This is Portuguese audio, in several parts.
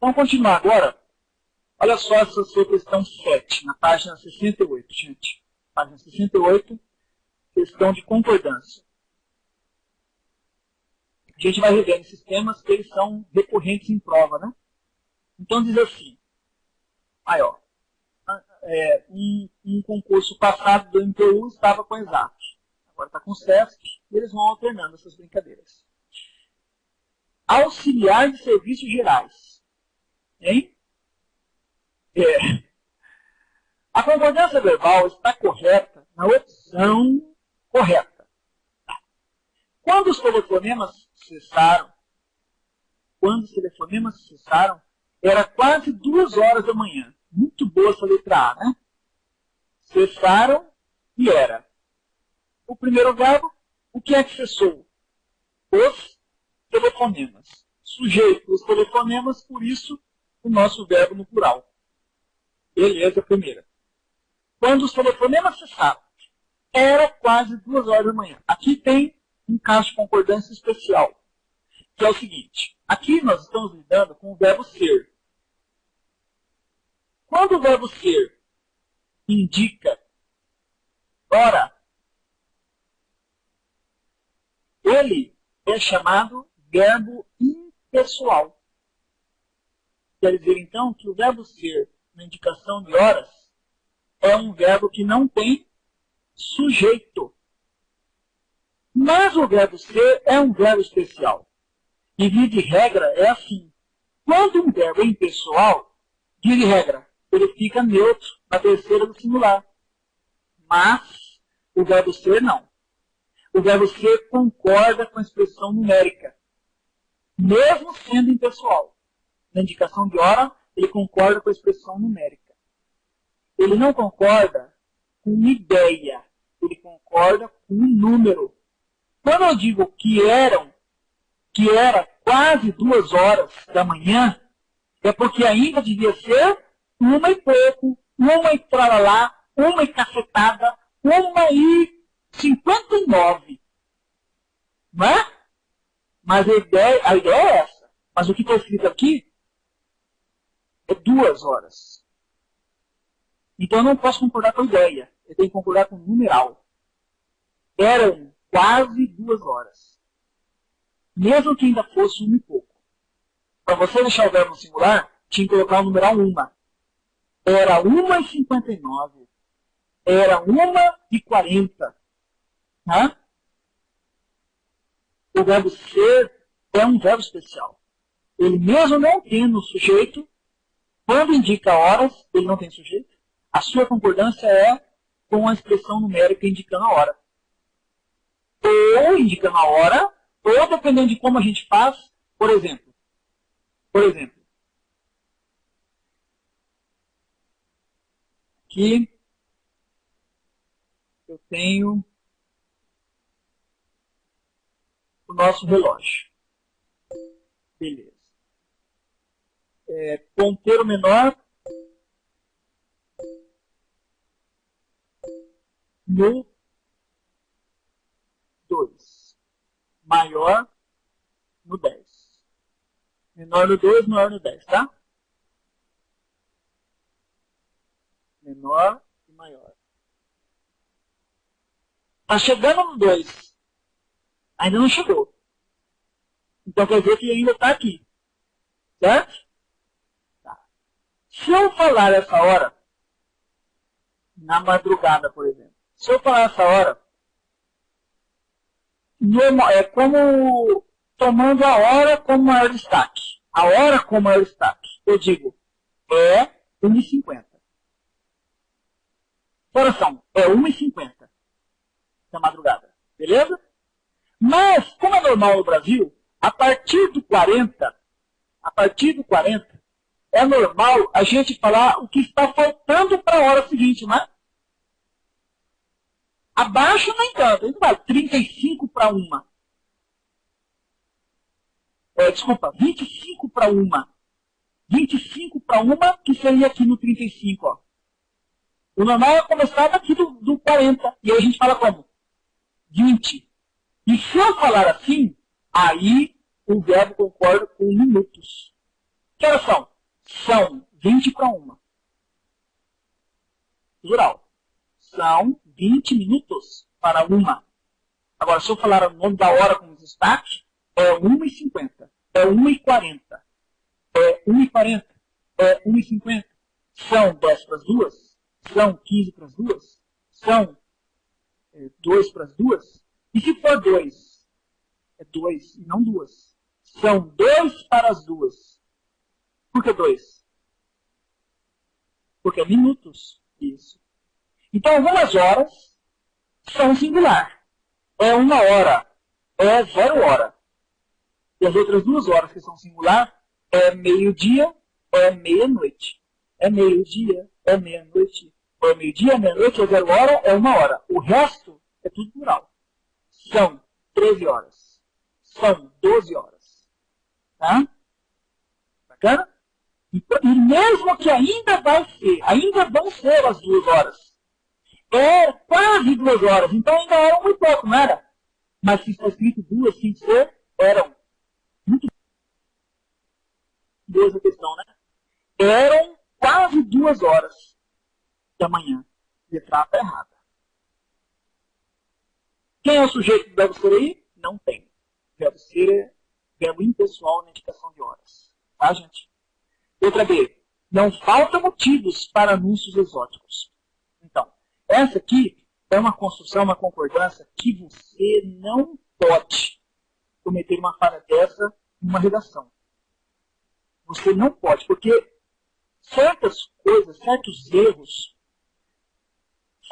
Vamos continuar agora. Olha só essa sua questão 7, na página 68, gente. Página 68, questão de concordância. A gente vai rever esses temas que eles são recorrentes em prova, né? Então diz assim, aí ó, um concurso passado do MPU estava com exato, agora está com SESC, e eles vão alternando essas brincadeiras. Auxiliar de serviços gerais. Hein? A concordância verbal está correta na opção correta. Quando os telefonemas cessaram, era quase 2 horas da manhã. Muito boa essa letra A, né? Cessaram e era. O primeiro verbo, o que é que cessou? Os telefonemas. Sujeito os telefonemas, por isso o nosso verbo no plural. Beleza, primeira. Quando os telefonemas cessaram, era quase 2 horas da manhã. Aqui tem um caso de concordância especial, que é o seguinte. Aqui nós estamos lidando com o verbo ser. Quando o verbo ser indica hora, ele é chamado verbo impessoal. Quer dizer, então, que o verbo ser na indicação de horas é um verbo que não tem sujeito. Mas o verbo ser é um verbo especial. E, via de regra, é assim. Quando um verbo é impessoal, via de regra, ele fica neutro na terceira do singular. Mas o verbo ser não. O verbo ser concorda com a expressão numérica, mesmo sendo impessoal. Na indicação de hora, ele concorda com a expressão numérica. Ele não concorda com uma ideia, ele concorda com um número. Quando eu digo que era quase 2 horas da manhã, é porque ainda devia ser 1 e pouco, 1 e tralalá, 1 e cacetada, 1h59. Não é? Mas a ideia é essa. Mas o que está escrito aqui é 2 horas. Então eu não posso concordar com a ideia. Eu tenho que concordar com o numeral. Eram quase 2 horas. Mesmo que ainda fosse 1 e pouco. Para você deixar o verbo no singular, tinha que colocar o numeral 1. Era 1h59. Era 1h40. Tá? O verbo ser é um verbo especial. Ele mesmo não tendo sujeito, quando indica horas, ele não tem sujeito. A sua concordância é com a expressão numérica indicando a hora. Ou indicando a hora, ou dependendo de como a gente faz, por exemplo, aqui eu tenho o nosso relógio. Beleza. Ponteiro menor no 2. Maior no 10. Menor no 2, maior no 10, tá? Menor e maior. Está chegando no 2. Ainda não chegou. Então quer dizer que ainda está aqui. Certo? Tá. Se eu falar essa hora, na madrugada, por exemplo. Se eu falar essa hora, é como tomando a hora como maior destaque. A hora como maior destaque. Eu digo, é 1h50. Coração, é 1h50 da madrugada. Beleza? Mas, como é normal no Brasil, a partir do 40, é normal a gente falar o que está faltando para a hora seguinte, não é? Abaixo nem tanto, ele vai 35 para 1. Desculpa, 25 para 1. 25 para 1, que seria aqui no 35, ó. O normal é começar daqui do 40. E aí a gente fala como? 20. E se eu falar assim, aí o verbo concorda com minutos. Que horas são? São 20 para 1. Plural. São 20 minutos para 1. Agora, se eu falar o nome da hora com destaque, é 1h50, é 1h40, é 1h40, é 1h50. São 10 para as 2, são 15 para as 2, são 2 para as 2. E se for 2, é 2 e não 2. São 2 para as 2. Por que 2? Porque é minutos. Isso. Então, algumas horas são singular. É 1 hora, é 0 hora. E as outras 2 horas que são singular é meio-dia, é meia-noite. É meio-dia, é meia-noite. É meio-dia, é meia-noite, é 0 hora, é 1 hora. O resto é tudo plural. São 13 horas. São 12 horas. Tá? Bacana? E mesmo que ainda vão ser as 2 horas. É quase 2 horas. Então ainda eram muito pouco, não era? Mas se está escrito 2, tem que ser, eram. Muito boa essa questão, né? Eram quase 2 horas da manhã. Letra A está errada. Quem é o sujeito do verbo ser aí? Não tem. Verbo ser é verbo impessoal na indicação de horas. Tá, gente? Letra B. Não faltam motivos para anúncios exóticos. Então, essa aqui é uma construção, uma concordância que você não pode cometer uma falha dessa numa redação. Você não pode, porque certas coisas, certos erros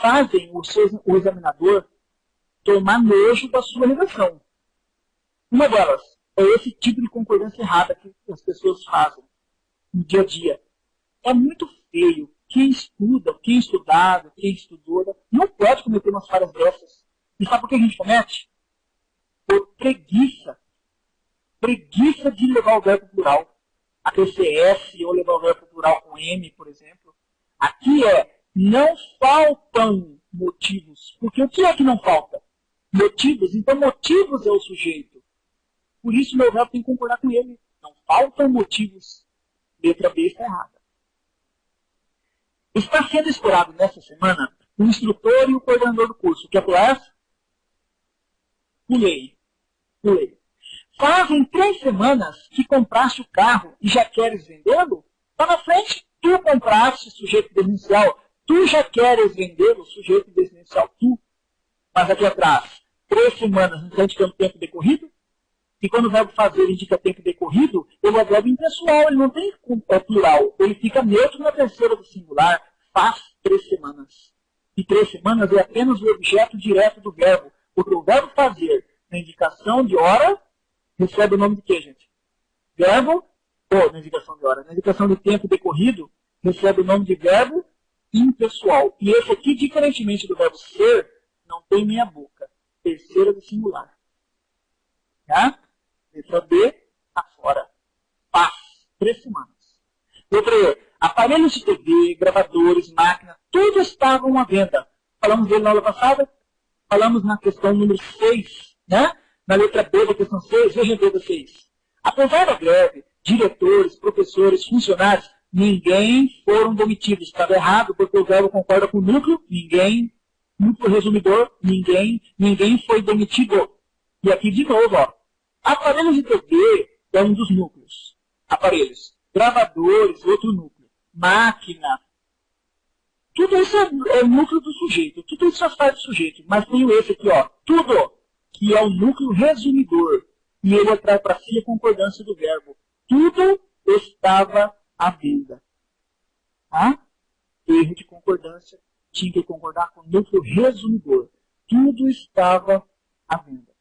fazem o examinador tomar nojo da sua redação. Uma delas é esse tipo de concordância errada que as pessoas fazem no dia a dia. É muito feio. Quem estuda, quem estudado, quem estudou, não pode cometer umas falhas dessas. E sabe por que a gente comete? Por preguiça. Preguiça de levar o verbo plural. Aquele CS, ou levar o verbo plural com M, por exemplo. Aqui não faltam motivos. Porque o que é que não falta? Motivos. Então, motivos é o sujeito. Por isso, meu verbo tem que concordar com ele. Não faltam motivos. Letra B está errada. Está sendo explorado nessa semana o instrutor e o coordenador do curso. Quer pular essa? Pulei. Fazem 3 semanas que compraste o carro e já queres vendê-lo? Está na frente, tu compraste, sujeito desinicial. Tu já queres vendê-lo, sujeito desinicial, tu. Mas aqui atrás, 3 semanas, não está indicando tempo decorrido? E quando o verbo fazer indica tempo decorrido, ele é verbo impessoal, ele não tem plural. Ele fica neutro na terceira do singular. Faz 3 semanas. E 3 semanas é apenas o objeto direto do verbo. Porque o verbo fazer, na indicação de hora, recebe o nome de quê, gente? Verbo, ou na indicação de hora, na indicação de tempo decorrido, recebe o nome de verbo impessoal. E esse aqui, diferentemente do verbo ser, não tem meia boca. Terceira do singular. Tá? Letra B, está fora. Faz 3 semanas. Letra E, aparelhos de TV, gravadores, máquina, tudo estavam à venda. Falamos dele na aula passada? Falamos na questão número 6, né? Na letra B da questão 6, veja a letra 6. Apesar da greve, diretores, professores, funcionários, ninguém foram demitidos. Estava errado, porque o verbo concorda com o núcleo, ninguém, núcleo resumidor, ninguém foi demitido. E aqui de novo, ó. Aparelhos de TV é um dos núcleos. Aparelhos. Gravadores, outro núcleo. Máquina. Tudo isso é o núcleo do sujeito. Tudo isso faz parte do sujeito. Mas tem esse aqui, ó. Tudo. Que é o núcleo resumidor. E ele atrai para si a concordância do verbo. Tudo estava à venda. Tá? Erro de concordância. Tinha que concordar com o núcleo resumidor. Tudo estava à venda.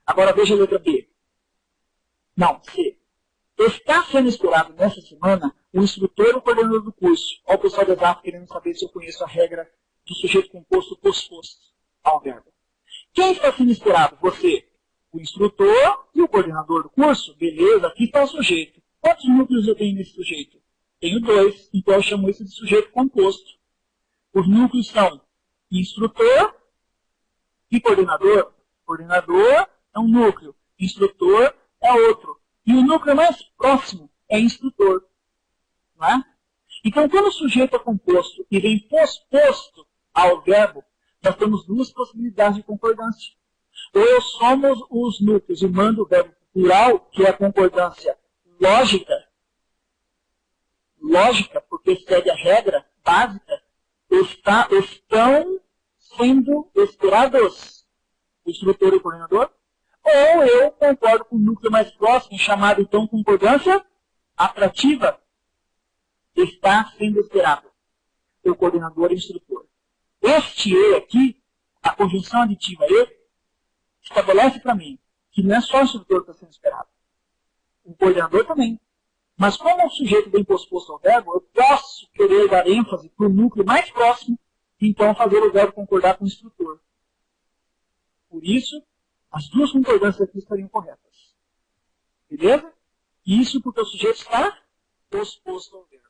Agora veja a letra B. Não, C. Está sendo explorado nessa semana o instrutor e o coordenador do curso. Olha o pessoal da exato querendo saber se eu conheço a regra do sujeito composto posposto ao verbo. Quem está sendo explorado? Você. O instrutor e o coordenador do curso. Beleza, aqui está o sujeito. Quantos núcleos eu tenho nesse sujeito? Tenho 2, então eu chamo isso de sujeito composto. Os núcleos são instrutor e coordenador. Coordenador é um núcleo, instrutor é outro. E o núcleo mais próximo é instrutor. Não é? Então, quando o sujeito é composto e vem posposto ao verbo, nós temos duas possibilidades de concordância. Ou eu somo os núcleos e mando o verbo plural, que é a concordância lógica, porque segue a regra básica, estão sendo esperados o instrutor e o coordenador, ou eu concordo com o núcleo mais próximo, chamado então concordância atrativa, está sendo esperado o coordenador e o instrutor. Este E aqui, a conjunção aditiva E, estabelece para mim que não é só o instrutor que está sendo esperado, o coordenador também. Mas como o sujeito vem posposto ao verbo, eu posso querer dar ênfase para o núcleo mais próximo e então fazer o verbo concordar com o instrutor. Por isso, as duas concordâncias aqui estariam corretas. Beleza? Isso porque o sujeito está posposto ao verbo.